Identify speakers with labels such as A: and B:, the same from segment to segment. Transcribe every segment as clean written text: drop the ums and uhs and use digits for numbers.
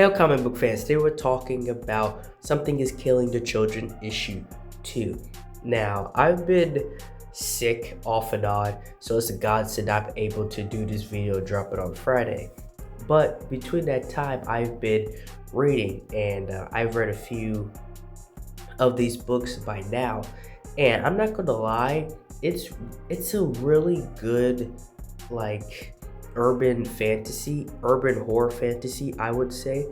A: Hey, comic book fans, today we're talking about Something is Killing the Children, issue 2. Now, I've been sick off and on, so it's a godsend I'm able to do this video, drop it on Friday. But between that time, I've been reading, and I've read a few of these books by now. And I'm not gonna lie, it's a really good, like, urban horror fantasy, I would say.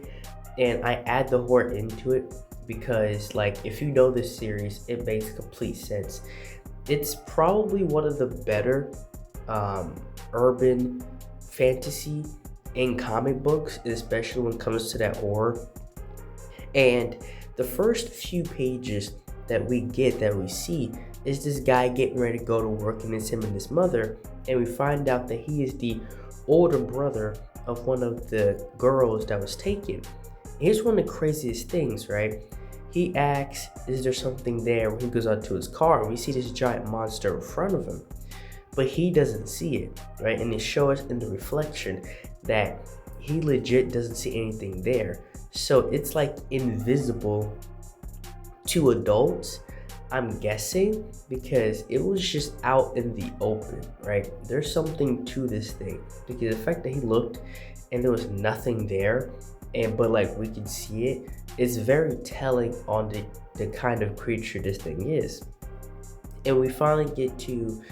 A: And I add the horror into it because, like, if you know this series, it makes complete sense. It's probably one of the better urban fantasy in comic books, especially when it comes to that horror. And the first few pages that we see is this guy getting ready to go to work, and it's him and his mother, and we find out that he is the older brother of one of the girls that was taken. Here's one of the craziest things, right? He asks, is there something there? When he goes out to his car, and we see this giant monster in front of him, but he doesn't see it, right? And it shows us in the reflection that he legit doesn't see anything there. So it's like invisible to adults, I'm guessing, because it was just out in the open, right? There's something to this thing, because the fact that he looked and there was nothing there, but like we can see it, is very telling on the kind of creature this thing is. And we finally get to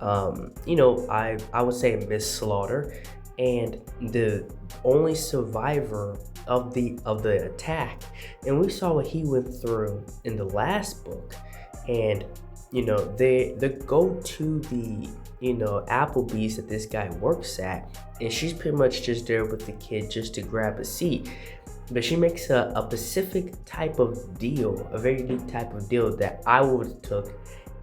A: I would say Miss Slaughter, and the only survivor of the attack. And we saw what he went through in the last book. And they go to the Applebee's that this guy works at, and she's pretty much just there with the kid just to grab a seat. But she makes a specific type of deal, a very unique type of deal that I would have took,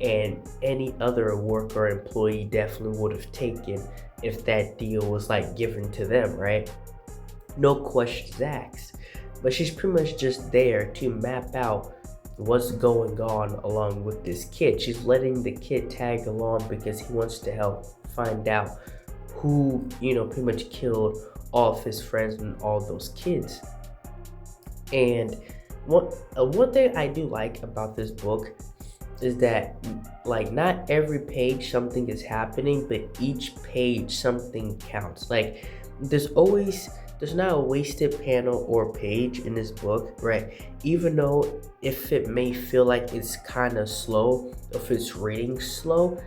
A: and any other worker or employee definitely would have taken if that deal was like given to them, right? No questions asked. But she's pretty much just there to map out what's going on along with this kid. She's letting the kid tag along because he wants to help find out who, pretty much killed all of his friends and all those kids. And one thing I do like about this book is that, like, not every page something is happening, but each page something counts. Like, there's not a wasted panel or page in this book, right? Even though if it may feel like it's kind of slow, if it's reading slow,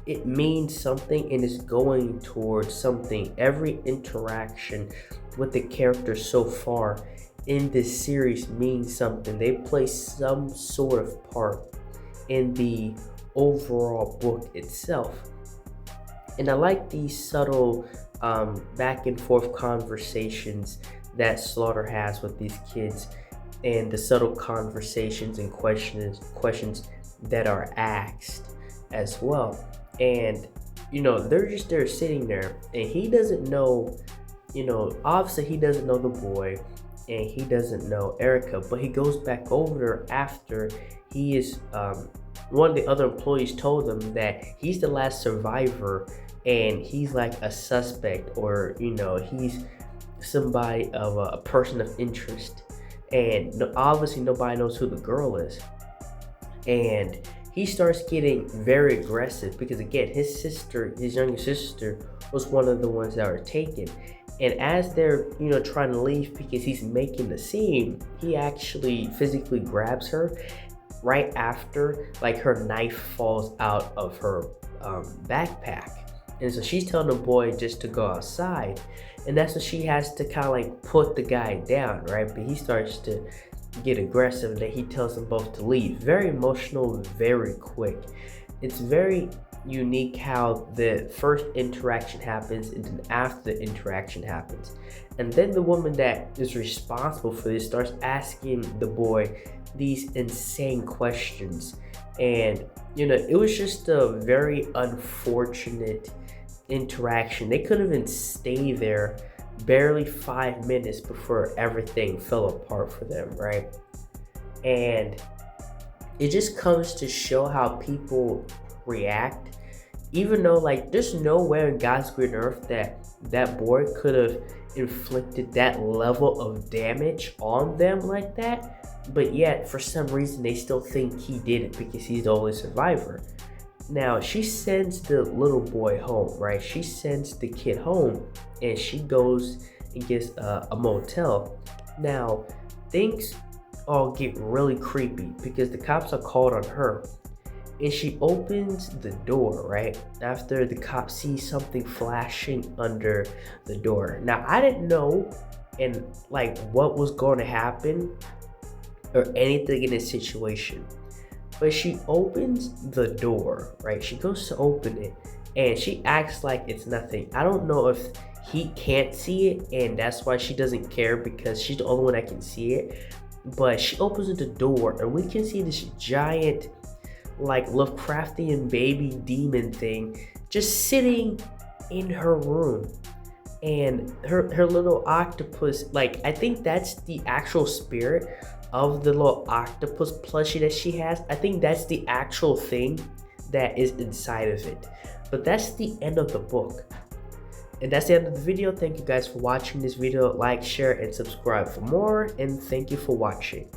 A: it means something and it's going towards something. Every interaction with the characters so far in this series means something. They play some sort of part in the overall book itself. And I like these subtle back and forth conversations that Slaughter has with these kids, and the subtle conversations and questions that are asked as well. And they're just there sitting there, and he doesn't know, obviously he doesn't know the boy, and he doesn't know Erica, but he goes back over there after he is one of the other employees told him that he's the last survivor, and he's like a suspect, or he's somebody of a person of interest, and obviously nobody knows who the girl is. And he starts getting very aggressive because, again, his younger sister was one of the ones that were taken. And as they're trying to leave because he's making the scene, he actually physically grabs her right after, like, her knife falls out of her backpack. And so she's telling the boy just to go outside, and that's when she has to kind of like put the guy down, right? But he starts to get aggressive, and then he tells them both to leave. Very emotional, very quick. It's very unique how the first interaction happens, and then after the interaction happens, and then the woman that is responsible for this starts asking the boy these insane questions. And it was just a very unfortunate interaction. They couldn't even stay there barely 5 minutes before everything fell apart for them, right? And it just comes to show how people react, even though, like, there's nowhere in God's green earth that boy could have inflicted that level of damage on them like that, but yet for some reason they still think he did it because he's the only survivor. Now she sends the little boy home, right? She sends the kid home and she goes and gets a motel. Now things all get really creepy because the cops are called on her, and she opens the door right after the cop sees something flashing under the door. Now I didn't know and like what was going to happen or anything in this situation, but she opens the door, right? She goes to open it and she acts like it's nothing. I don't know if he can't see it and that's why she doesn't care because she's the only one that can see it. But she opens the door and we can see this giant, like Lovecraftian baby demon thing just sitting in her room. And her little octopus, like I think that's the actual spirit of the little octopus plushie that she has. I think that's the actual thing that is inside of it. But that's the end of the book. And that's the end of the video. Thank you guys for watching this video. Like, share, and subscribe for more. And thank you for watching.